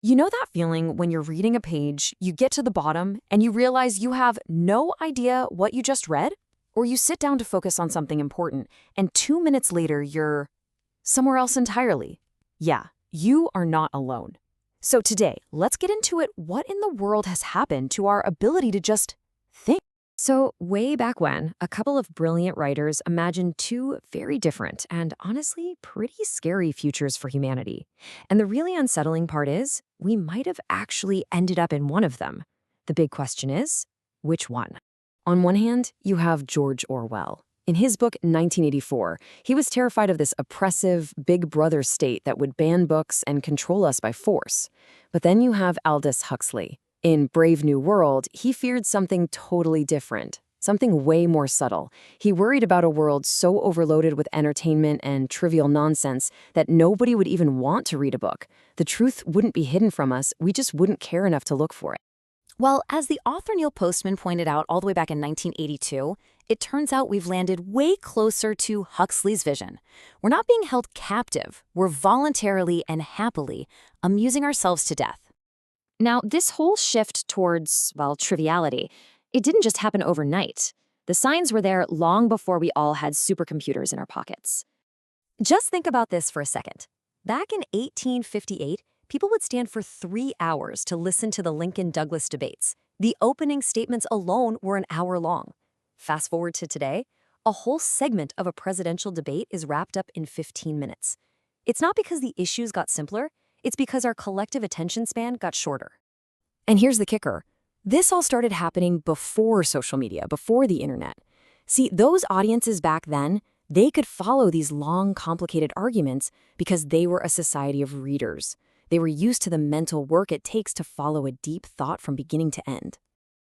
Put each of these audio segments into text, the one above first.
You know that feeling when you're reading a page, you get to the bottom, and you realize you have no idea what you just read? Or you sit down to focus on something important, and 2 minutes later, you're somewhere else entirely? Yeah, you are not alone. So today, let's get into it. What in the world has happened to our ability to just think? So, way back when, a couple of brilliant writers imagined two very different and honestly pretty scary futures for humanity. And the really unsettling part is, we might have actually ended up in one of them. The big question is, which one? On one hand, you have George Orwell. In his book 1984, he was terrified of this oppressive, big brother state that would ban books and control us by force. But then you have Aldous Huxley. In Brave New World, he feared something totally different, something way more subtle. He worried about a world so overloaded with entertainment and trivial nonsense that nobody would even want to read a book. The truth wouldn't be hidden from us, we just wouldn't care enough to look for it. Well, as the author Neil Postman pointed out all the way back in 1982, it turns out we've landed way closer to Huxley's vision. We're not being held captive. We're voluntarily and happily amusing ourselves to death. Now, this whole shift towards, well, triviality, it didn't just happen overnight. The signs were there long before we all had supercomputers in our pockets. Just think about this for a second. Back in 1858, people would stand for 3 hours to listen to the Lincoln-Douglas debates. The opening statements alone were an hour long. Fast forward to today, a whole segment of a presidential debate is wrapped up in 15 minutes. It's not because the issues got simpler, it's because our collective attention span got shorter. And here's the kicker. This all started happening before social media, before the internet. See, those audiences back then, they could follow these long, complicated arguments because they were a society of readers. They were used to the mental work it takes to follow a deep thought from beginning to end.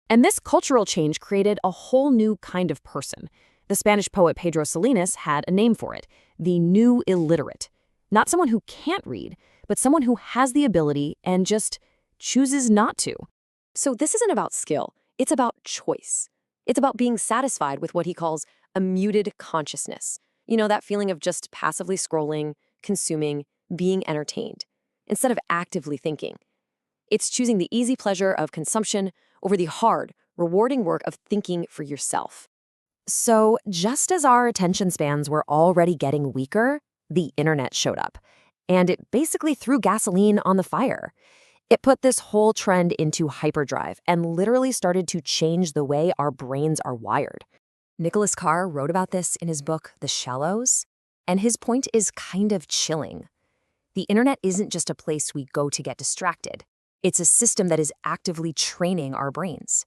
And this cultural change created a whole new kind of person. The Spanish poet Pedro Salinas had a name for it, the new illiterate. Not someone who can't read, but someone who has the ability and just chooses not to. So this isn't about skill, it's about choice. It's about being satisfied with what he calls a muted consciousness. You know, that feeling of just passively scrolling, consuming, being entertained, instead of actively thinking. It's choosing the easy pleasure of consumption over the hard, rewarding work of thinking for yourself. So just as our attention spans were already getting weaker, the internet showed up. And it basically threw gasoline on the fire. It put this whole trend into hyperdrive and literally started to change the way our brains are wired. Nicholas Carr wrote about this in his book, The Shallows, and his point is kind of chilling. The internet isn't just a place we go to get distracted. It's a system that is actively training our brains.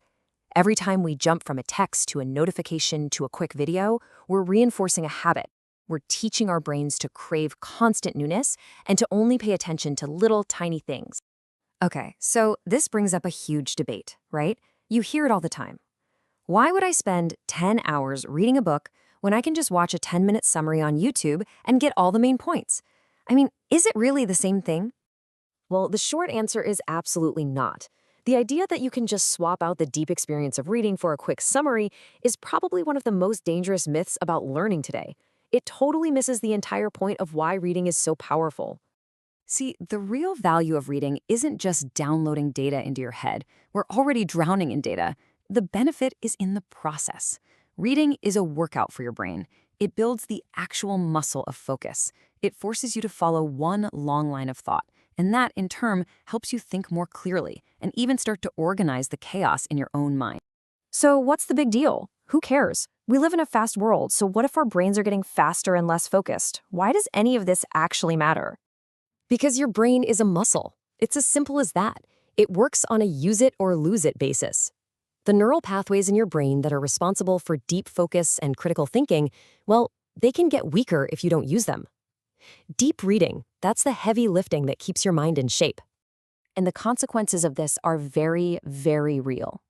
Every time we jump from a text to a notification to a quick video, we're reinforcing a habit. We're teaching our brains to crave constant newness and to only pay attention to little tiny things. Okay, so this brings up a huge debate, right? You hear it all the time. Why would I spend 10 hours reading a book when I can just watch a 10-minute summary on YouTube and get all the main points? I mean, is it really the same thing? Well, the short answer is absolutely not. The idea that you can just swap out the deep experience of reading for a quick summary is probably one of the most dangerous myths about learning today. It totally misses the entire point of why reading is so powerful. See, the real value of reading isn't just downloading data into your head. We're already drowning in data. The benefit is in the process. Reading is a workout for your brain. It builds the actual muscle of focus. It forces you to follow one long line of thought, and that, in turn, helps you think more clearly and even start to organize the chaos in your own mind. So what's the big deal? Who cares? We live in a fast world, so what if our brains are getting faster and less focused? Why does any of this actually matter? Because your brain is a muscle. It's as simple as that. It works on a use-it-or-lose-it basis. The neural pathways in your brain that are responsible for deep focus and critical thinking, well, they can get weaker if you don't use them. Deep reading, that's the heavy lifting that keeps your mind in shape. And the consequences of this are very, very real.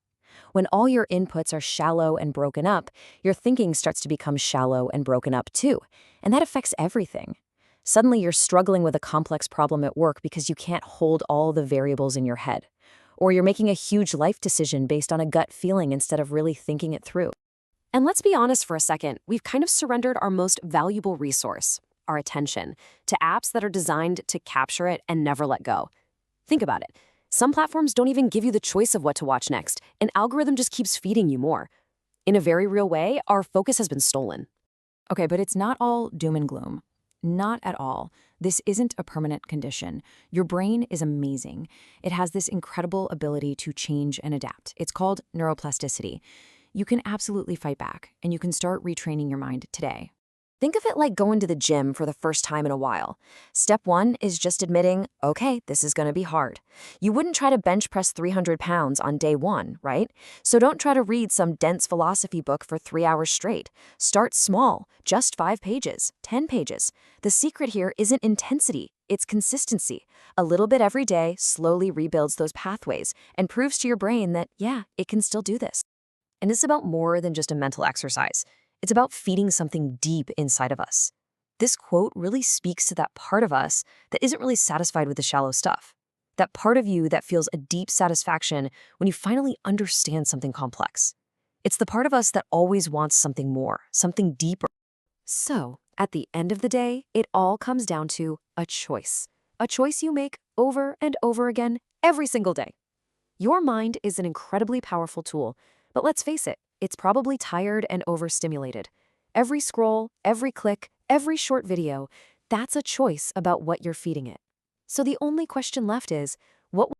When all your inputs are shallow and broken up, your thinking starts to become shallow and broken up too, and that affects everything. Suddenly you're struggling with a complex problem at work because you can't hold all the variables in your head. Or you're making a huge life decision based on a gut feeling instead of really thinking it through. And let's be honest for a second, we've kind of surrendered our most valuable resource, our attention, to apps that are designed to capture it and never let go. Think about it. Some platforms don't even give you the choice of what to watch next. An algorithm just keeps feeding you more. In a very real way, our focus has been stolen. Okay, but it's not all doom and gloom. Not at all. This isn't a permanent condition. Your brain is amazing. It has this incredible ability to change and adapt. It's called neuroplasticity. You can absolutely fight back, and you can start retraining your mind today. Think of it like going to the gym for the first time in a while. Step one is just admitting, okay, this is going to be hard. You wouldn't try to bench press 300 pounds on day one, right? So don't try to read some dense philosophy book for 3 hours straight. Start small, just 5 pages, 10 pages. The secret here isn't intensity, it's consistency. A little bit every day slowly rebuilds those pathways and proves to your brain that, yeah, it can still do this. And it's about more than just a mental exercise. It's about feeding something deep inside of us. This quote really speaks to that part of us that isn't really satisfied with the shallow stuff. That part of you that feels a deep satisfaction when you finally understand something complex. It's the part of us that always wants something more, something deeper. So, at the end of the day, it all comes down to a choice. A choice you make over and over again every single day. Your mind is an incredibly powerful tool, but let's face it, it's probably tired and overstimulated. Every scroll, every click, every short video, that's a choice about what you're feeding it. So the only question left is, what